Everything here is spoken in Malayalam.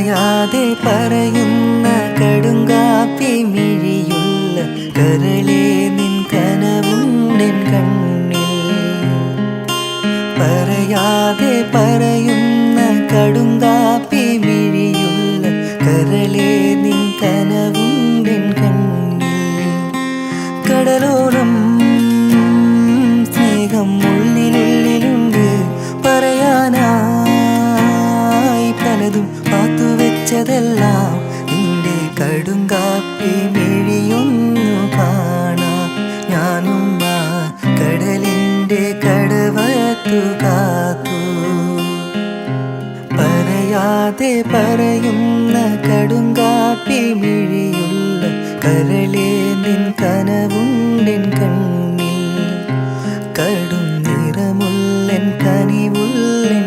പറയാതെ പറയുന്ന കടുങ്കാപ്പി മിഴിയുള്ള കരളേ നിൻ കനവുണ്ടെൻ കണ്ണിൽ. പറയാതെ പറയുന്ന കടുങ്കാപ്പി മിഴിയുള്ള കരളേ നിൻ കനവുണ്ടെൻ കണ്ണിൽ. കടലോളം സ്നേഹം ഉള്ളിലുള്ളിലുണ്ട്, പറയാനായി പലതും പാത്തുവെച്ചതെല്ലാം നിന്റെ കടുങ്കാപ്പി മിഴിയൊന്നു കാണാൻ ഞാനും ആ കടലിൻ്റെ കടവത്തു കാത്തു. പറയാതെ പറയുന്ന കടുങ്കാപ്പി മിഴിയുള്ള കരളേ നിൻ കനവുണ്ടെൻ കണ്ണിൽ. കടും നിറമുള്ളൻ കനിവുള്ളൻ